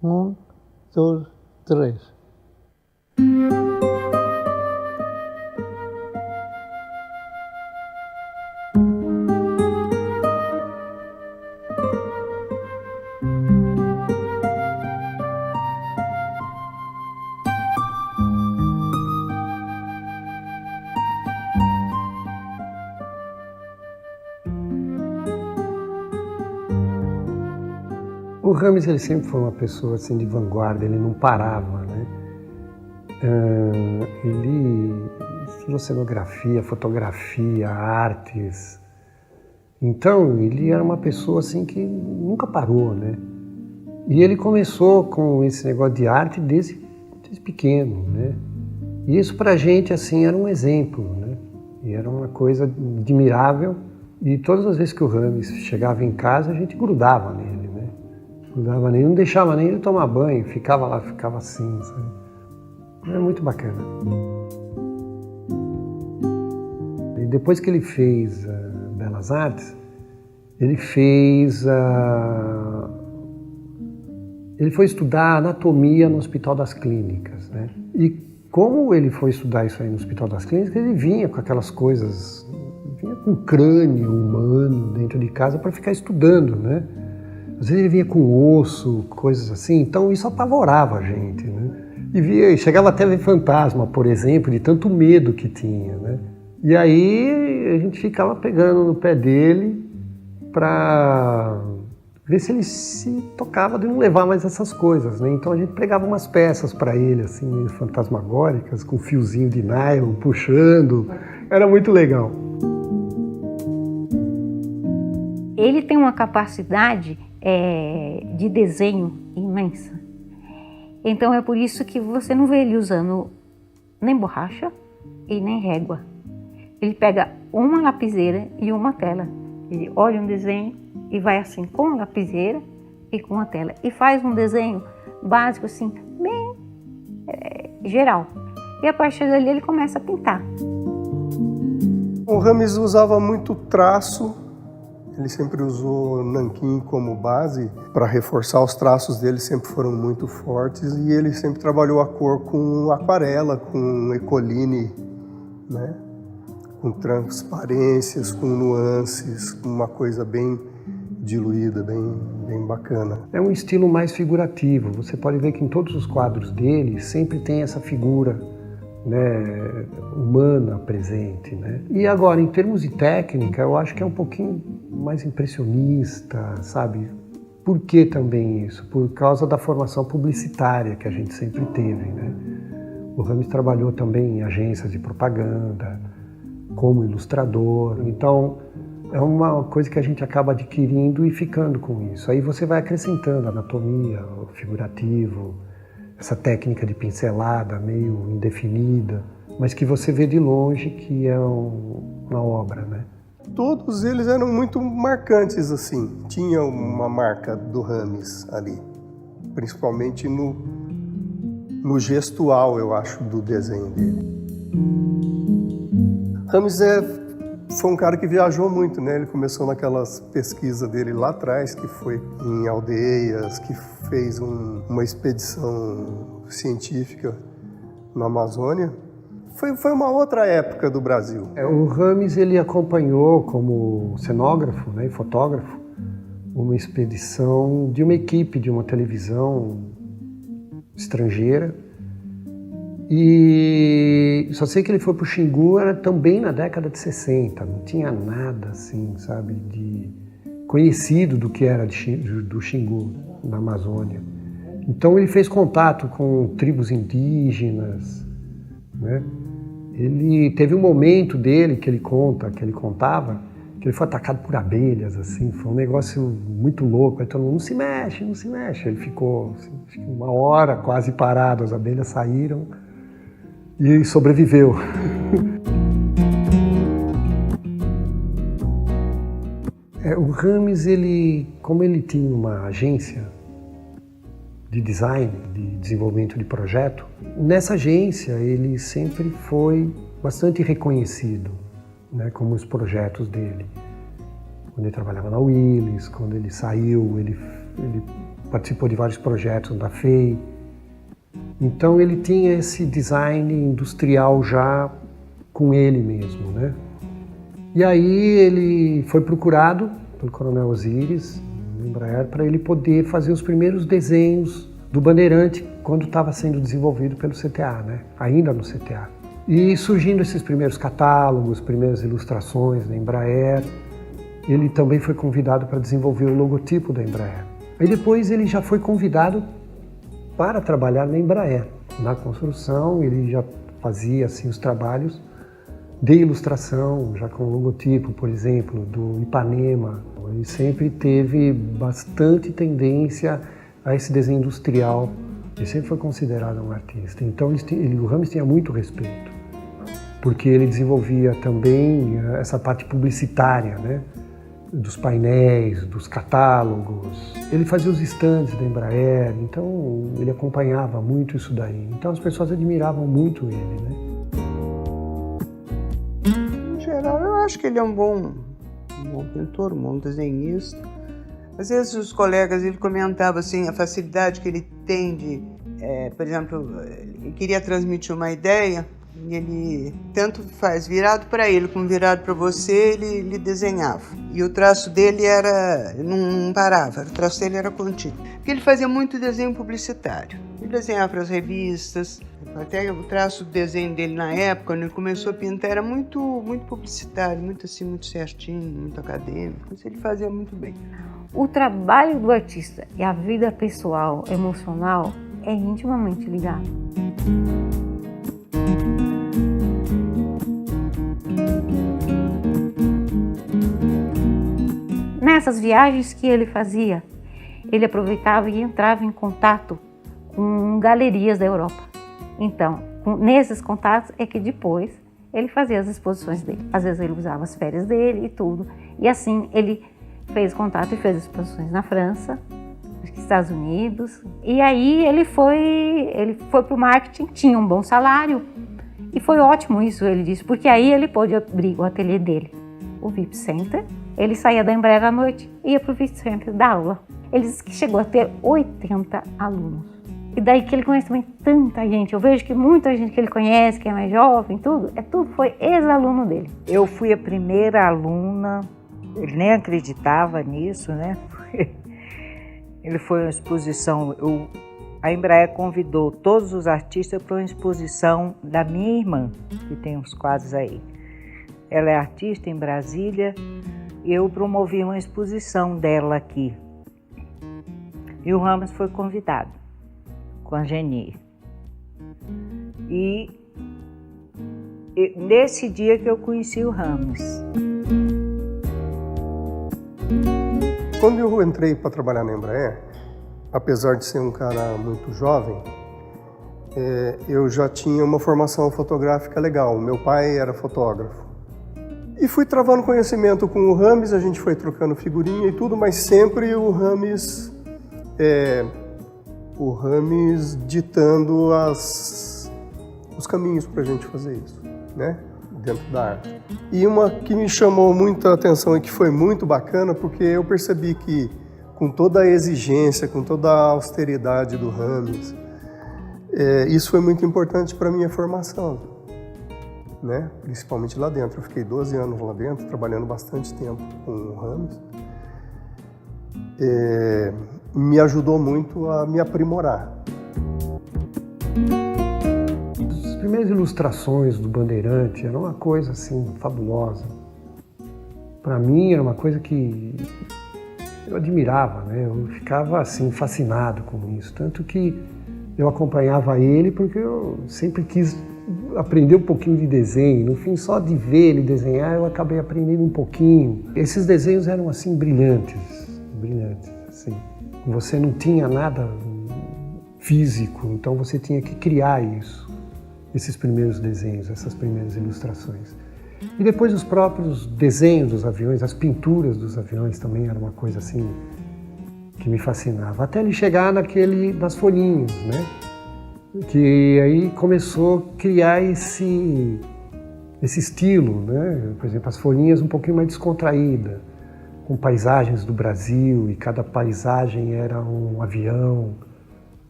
Um, dois, três. O Rames, ele sempre foi uma pessoa assim de vanguarda, ele não parava, né? Ele estudou cenografia, fotografia, artes. Então, ele era uma pessoa assim que nunca parou, né? E ele começou com esse negócio de arte desde pequeno, né? E isso pra gente, assim, era um exemplo, né? E era uma coisa admirável. E todas as vezes que o Rames chegava em casa, a gente grudava nele, né? Grudava nele, não deixava nem ele tomar banho, ficava lá, ficava assim, sabe? Era muito bacana. E depois que ele fez Belas Artes, ele foi estudar anatomia no Hospital das Clínicas, né? E como ele foi estudar isso aí no Hospital das Clínicas, ele vinha com aquelas coisas, vinha com crânio humano dentro de casa para ficar estudando, né? Às vezes ele vinha com osso, coisas assim, então isso apavorava a gente, né? E chegava até a ver fantasma, por exemplo, de tanto medo que tinha, né? E aí a gente ficava pegando no pé dele para ver se ele se tocava de não levar mais essas coisas, né? Então a gente pregava umas peças para ele, assim, meio fantasmagóricas, com fiozinho de nylon puxando. Era muito legal. Ele tem uma capacidade de desenho imensa. Então é por isso que você não vê ele usando nem borracha e nem régua. Ele pega uma lapiseira e uma tela. Ele olha um desenho e vai assim com a lapiseira e com a tela. E faz um desenho básico assim, bem geral. E a partir dali ele começa a pintar. O Rames usava muito traço. Ele sempre usou nanquim como base para reforçar. Os traços dele sempre foram muito fortes e ele sempre trabalhou a cor com aquarela, com ecoline, né? Com transparências, com nuances, com uma coisa bem diluída, bem bacana. É um estilo mais figurativo. Você pode ver que em todos os quadros dele sempre tem essa figura, né, humana presente, né? E agora, em termos de técnica, eu acho que é um pouquinho mais impressionista, sabe? Por que também isso? Por causa da formação publicitária que a gente sempre teve, né? O Rames trabalhou também em agências de propaganda, como ilustrador, então é uma coisa que a gente acaba adquirindo e ficando com isso. Aí você vai acrescentando anatomia, o figurativo, essa técnica de pincelada meio indefinida, mas que você vê de longe que é uma obra, né? Todos eles eram muito marcantes, assim. Tinha uma marca do Rames ali, principalmente no gestual, eu acho, do desenho dele. Rames foi um cara que viajou muito, né? Ele começou naquelas pesquisas dele lá atrás, que foi em aldeias, que fez uma expedição científica na Amazônia. Foi uma outra época do Brasil. O Rames, ele acompanhou como cenógrafo, né, e fotógrafo uma expedição de uma equipe de uma televisão estrangeira. E só sei que ele foi para o Xingu, era também na década de 60, não tinha nada assim, sabe, de conhecido do que era do Xingu, na Amazônia. Então ele fez contato com tribos indígenas, né? Ele teve um momento dele que ele contava, que ele foi atacado por abelhas, assim, foi um negócio muito louco. Aí todo mundo, não se mexe, não se mexe. Ele ficou assim, acho que uma hora quase parado, as abelhas saíram e sobreviveu. O Rames, como ele tinha uma agência de design, de desenvolvimento de projeto, nessa agência ele sempre foi bastante reconhecido, né, como os projetos dele. Quando ele trabalhava na Willis, quando ele saiu, ele participou de vários projetos da FEI. Então ele tinha esse design industrial já com ele mesmo, né? E aí ele foi procurado pelo Coronel Osiris, no Embraer, para ele poder fazer os primeiros desenhos do Bandeirante quando estava sendo desenvolvido pelo CTA, né? Ainda no CTA. E surgindo esses primeiros catálogos, primeiras ilustrações da Embraer, ele também foi convidado para desenvolver o logotipo da Embraer. Aí depois ele já foi convidado para trabalhar na Embraer. Na construção ele já fazia assim, os trabalhos de ilustração, já com o logotipo, por exemplo, do Ipanema. Ele sempre teve bastante tendência a esse desenho industrial. Ele sempre foi considerado um artista. Então o Rames tinha muito respeito, porque ele desenvolvia também essa parte publicitária, né? Dos painéis, dos catálogos. Ele fazia os estandes da Embraer, então ele acompanhava muito isso daí. Então as pessoas admiravam muito ele, né? Em geral, eu acho que ele é um bom pintor, um bom desenhista. Às vezes os colegas, ele comentava assim, a facilidade que ele tem de, por exemplo, ele queria transmitir uma ideia, e ele tanto faz virado para ele como virado para você, ele desenhava. E o traço dele não parava, o traço dele era contínuo. Porque ele fazia muito desenho publicitário. Ele desenhava para as revistas, até o traço do desenho dele na época, quando ele começou a pintar, era muito publicitário, muito assim, muito certinho, muito acadêmico. Isso ele fazia muito bem. O trabalho do artista e a vida pessoal, emocional, é intimamente ligado. Nessas viagens que ele fazia, ele aproveitava e entrava em contato com galerias da Europa. Então, nesses contatos é que depois ele fazia as exposições dele. Às vezes ele usava as férias dele e tudo. E assim ele fez contato e fez exposições na França, nos Estados Unidos. E aí ele foi para o marketing, tinha um bom salário. E foi ótimo isso, ele disse, porque aí ele pôde abrir o ateliê dele, o VIP Center. Ele saía da Embraer à noite e ia para o VIP Center dar aula. Ele disse que chegou a ter 80 alunos. E daí que ele conhece também tanta gente. Eu vejo que muita gente que ele conhece, que é mais jovem, tudo foi ex-aluno dele. Eu fui a primeira aluna, ele nem acreditava nisso, né? Ele foi a uma exposição, a Embraer convidou todos os artistas para uma exposição da minha irmã, que tem uns quadros aí. Ela é artista em Brasília, e eu promovi uma exposição dela aqui. E o Rames foi convidado, com a Geni. E nesse dia que eu conheci o Rames. Quando eu entrei para trabalhar na Embraer, apesar de ser um cara muito jovem, eu já tinha uma formação fotográfica legal. Meu pai era fotógrafo. E fui travando conhecimento com o Rames, a gente foi trocando figurinha e tudo, mas sempre o Rames ditando os caminhos para a gente fazer isso, né? Dentro da arte. E uma que me chamou muita atenção e que foi muito bacana, porque eu percebi que com toda a exigência, com toda a austeridade do Rames, isso foi muito importante para a minha formação. Né? Principalmente lá dentro. Eu fiquei 12 anos lá dentro, trabalhando bastante tempo com o Rames. Me ajudou muito a me aprimorar. As primeiras ilustrações do Bandeirante eram uma coisa assim fabulosa. Para mim era uma coisa que eu admirava, né? Eu ficava assim fascinado com isso, tanto que eu acompanhava ele porque eu sempre quis aprender um pouquinho de desenho. No fim, só de ver ele desenhar, eu acabei aprendendo um pouquinho. Esses desenhos eram assim brilhantes, assim. Você não tinha nada físico, então você tinha que criar isso, esses primeiros desenhos, essas primeiras ilustrações. E depois os próprios desenhos dos aviões, as pinturas dos aviões também era uma coisa assim que me fascinava. Até ele chegar nas folhinhas, né? Que aí começou a criar esse estilo, né? Por exemplo, as folhinhas um pouquinho mais descontraída, com paisagens do Brasil, e cada paisagem era um avião,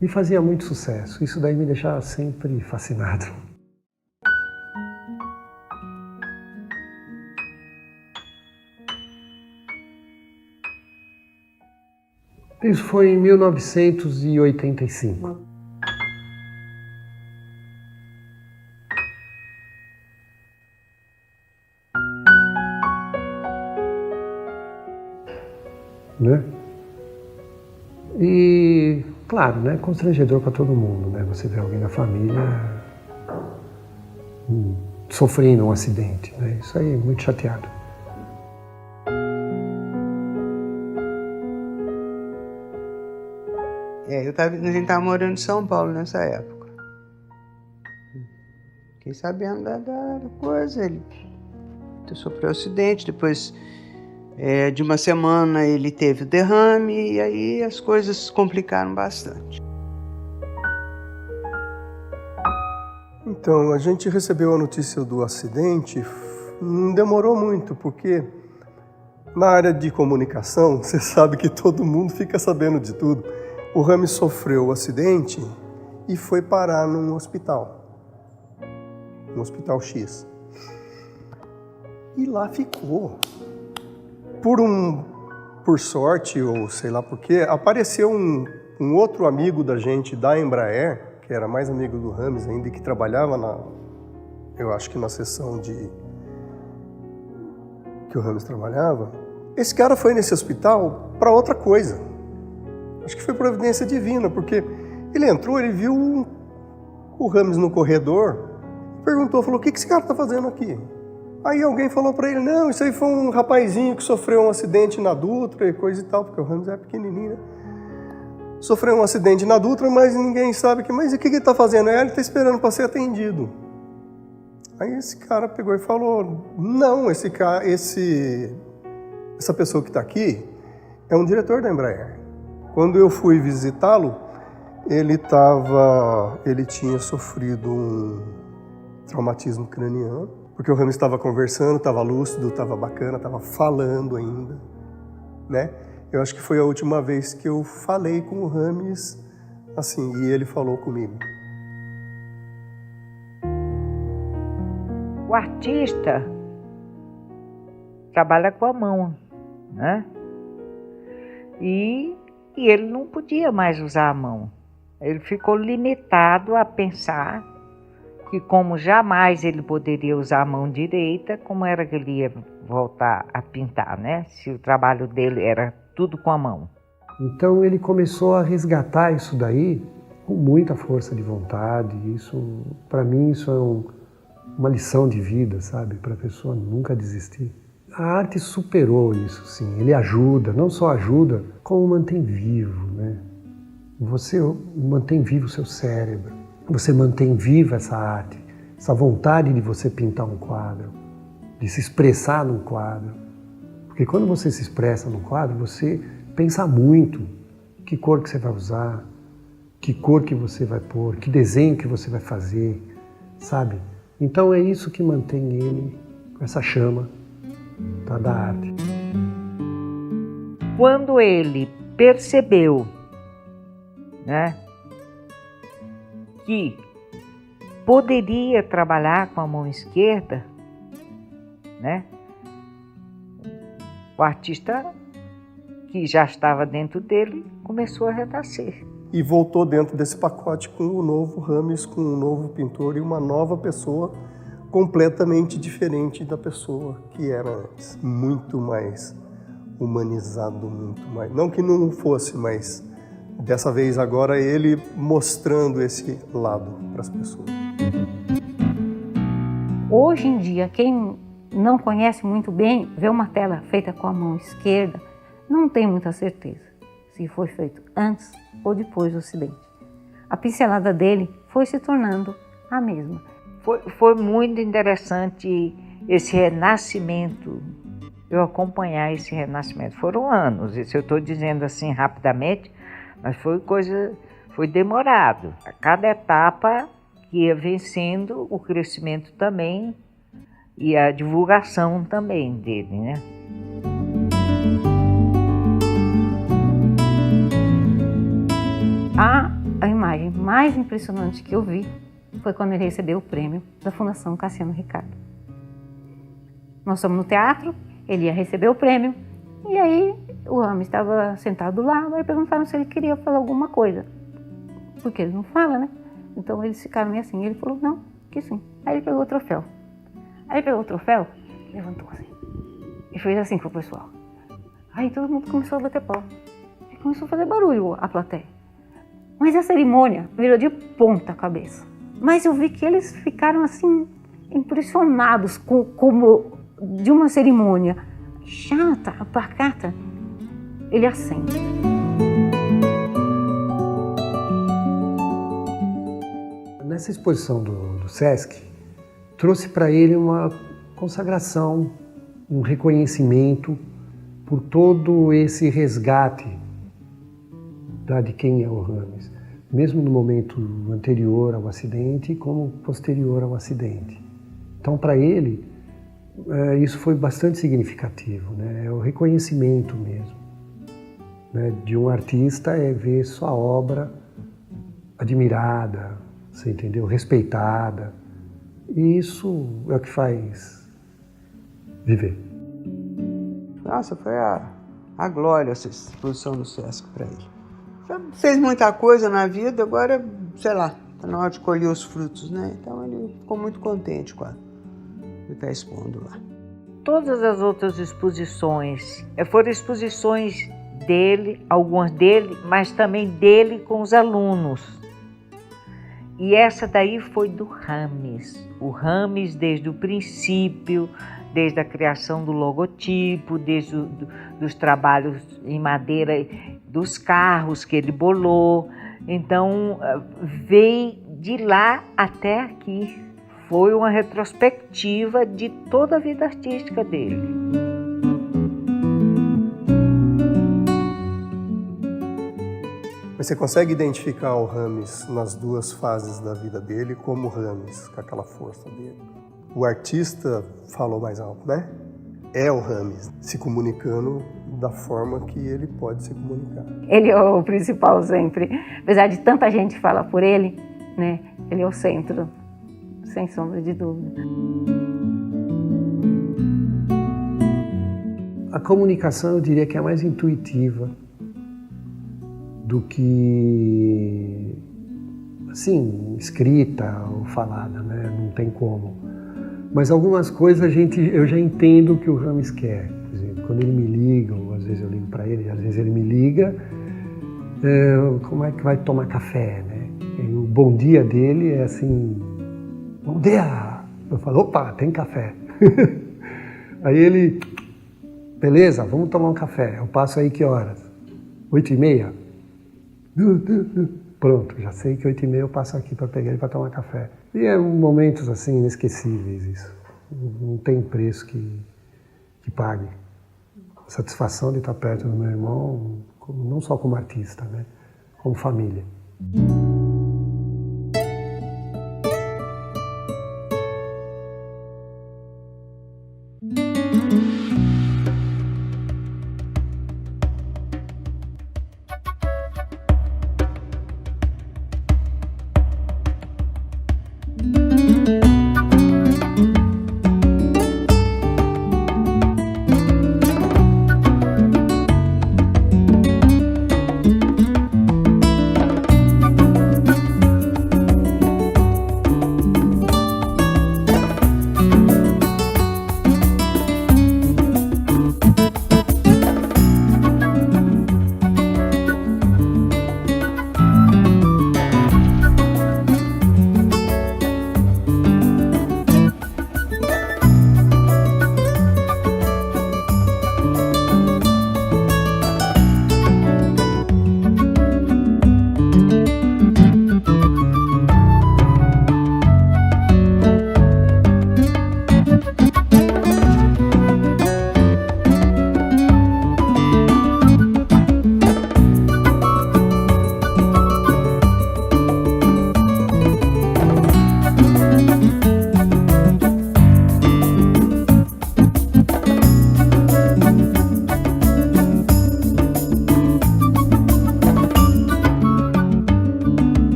e fazia muito sucesso. Isso daí me deixava sempre fascinado. Isso foi em 1985. Né? E, claro, né, constrangedor para todo mundo, né? Você vê alguém da família sofrendo um acidente, né? Isso aí, muito chateado. A gente estava morando em São Paulo nessa época. Fiquei sabendo da coisa, ele sofreu um acidente, depois de uma semana ele teve o derrame e aí as coisas complicaram bastante. Então, a gente recebeu a notícia do acidente, não demorou muito, porque na área de comunicação, você sabe que todo mundo fica sabendo de tudo. O Rames sofreu o acidente e foi parar num hospital, no Hospital X. E lá ficou. Por sorte, ou sei lá por quê, apareceu um outro amigo da gente da Embraer, que era mais amigo do Rames ainda, e que trabalhava eu acho que na seção que o Rames trabalhava. Esse cara foi nesse hospital para outra coisa. Acho que foi providência divina, porque ele entrou, ele viu o Rames no corredor, perguntou, falou, o que esse cara está fazendo aqui? Aí alguém falou para ele, não, isso aí foi um rapazinho que sofreu um acidente na Dutra e coisa e tal, porque o Rames é pequenininho, né? Sofreu um acidente na Dutra, mas ninguém sabe mas o que ele está fazendo? Ele está esperando para ser atendido. Aí esse cara pegou e falou, não, essa pessoa que está aqui é um diretor da Embraer. Quando eu fui visitá-lo, ele tinha sofrido um traumatismo craniano, porque o Rames estava conversando, estava lúcido, estava bacana, estava falando ainda, né? Eu acho que foi a última vez que eu falei com o Rames, assim, e ele falou comigo. O artista trabalha com a mão, né? E ele não podia mais usar a mão. Ele ficou limitado a pensar que como jamais ele poderia usar a mão direita, como era que ele ia voltar a pintar, né? Se o trabalho dele era tudo com a mão. Então ele começou a resgatar isso daí com muita força de vontade. Isso, para mim, isso é uma lição de vida, sabe? Para a pessoa nunca desistir. A arte superou isso, sim. Ele ajuda, não só ajuda, como mantém vivo, né? Você mantém vivo o seu cérebro. Você mantém viva essa arte, essa vontade de você pintar um quadro, de se expressar num quadro. Porque quando você se expressa num quadro, você pensa muito que cor que você vai usar, que cor que você vai pôr, que desenho que você vai fazer, sabe? Então é isso que mantém ele com essa chama da arte. Quando ele percebeu, né, que poderia trabalhar com a mão esquerda, né? O artista que já estava dentro dele começou a renascer. E voltou dentro desse pacote com o novo Rames, com um novo pintor e uma nova pessoa completamente diferente da pessoa que era antes. Muito mais humanizado, muito mais. Não que não fosse, mas dessa vez agora ele mostrando esse lado para as pessoas. Hoje em dia, quem não conhece muito bem, vê uma tela feita com a mão esquerda, não tem muita certeza se foi feito antes ou depois do acidente. A pincelada dele foi se tornando a mesma. Foi muito interessante esse renascimento, eu acompanhar esse renascimento. Foram anos, isso eu estou dizendo assim rapidamente, mas foi demorado. A cada etapa que ia vencendo, o crescimento também e a divulgação também dele, né? A imagem mais impressionante que eu vi foi quando ele recebeu o prêmio da Fundação Cassiano Ricardo. Nós estamos no teatro, ele ia receber o prêmio, e aí o Rames estava sentado lá, aí perguntaram se ele queria falar alguma coisa. Porque ele não fala, né? Então eles ficaram meio assim, ele falou, não, que sim. Aí ele pegou o troféu. Aí ele pegou o troféu, levantou assim, e fez assim pro pessoal. Aí todo mundo começou a bater palma. Aí começou a fazer barulho a plateia. Mas a cerimônia virou de ponta cabeça. Mas eu vi que eles ficaram assim, impressionados como de uma cerimônia chata, pacata. Ele acende. Nessa exposição do Sesc, trouxe para ele uma consagração, um reconhecimento por todo esse resgate de quem é o Rames, mesmo no momento anterior ao acidente como posterior ao acidente. Então, para ele, isso foi bastante significativo, né? É o reconhecimento mesmo, né? De um artista, é ver sua obra admirada, você entendeu? Respeitada. E isso é o que faz viver. Nossa, foi a glória essa exposição no Sesc para ele. Já fez muita coisa na vida, agora, sei lá, está na hora de colher os frutos, né? Então ele ficou muito contente com de estar expondo lá. Todas as outras exposições foram exposições dele, algumas dele, mas também dele com os alunos. E essa daí foi do Rames. O Rames desde o princípio, desde a criação do logotipo, desde dos trabalhos em madeira, dos carros que ele bolou. Então, veio de lá até aqui. Foi uma retrospectiva de toda a vida artística dele. Mas você consegue identificar o Rames nas duas fases da vida dele como Rames, com aquela força dele? O artista falou mais alto, né? É o Rames se comunicando da forma que ele pode se comunicar. Ele é o principal sempre. Apesar de tanta gente falar por ele, né? Ele é o centro, sem sombra de dúvida. A comunicação, eu diria que é a mais intuitiva do que, assim, escrita ou falada, né? Não tem como. Mas algumas coisas eu já entendo o que o Rames quer. Por exemplo, quando ele me liga, ou às vezes eu ligo para ele, às vezes ele me liga, como é que vai tomar café, né? E o bom dia dele é assim, bom dia! Eu falo, opa, tem café. Aí ele, beleza, vamos tomar um café. Eu passo aí que horas? 8h30? Pronto, já sei que 8h30 eu passo aqui para pegar ele para tomar café. E é momentos assim inesquecíveis isso. Não tem preço que pague. A satisfação de estar perto do meu irmão, não só como artista, né? Como família.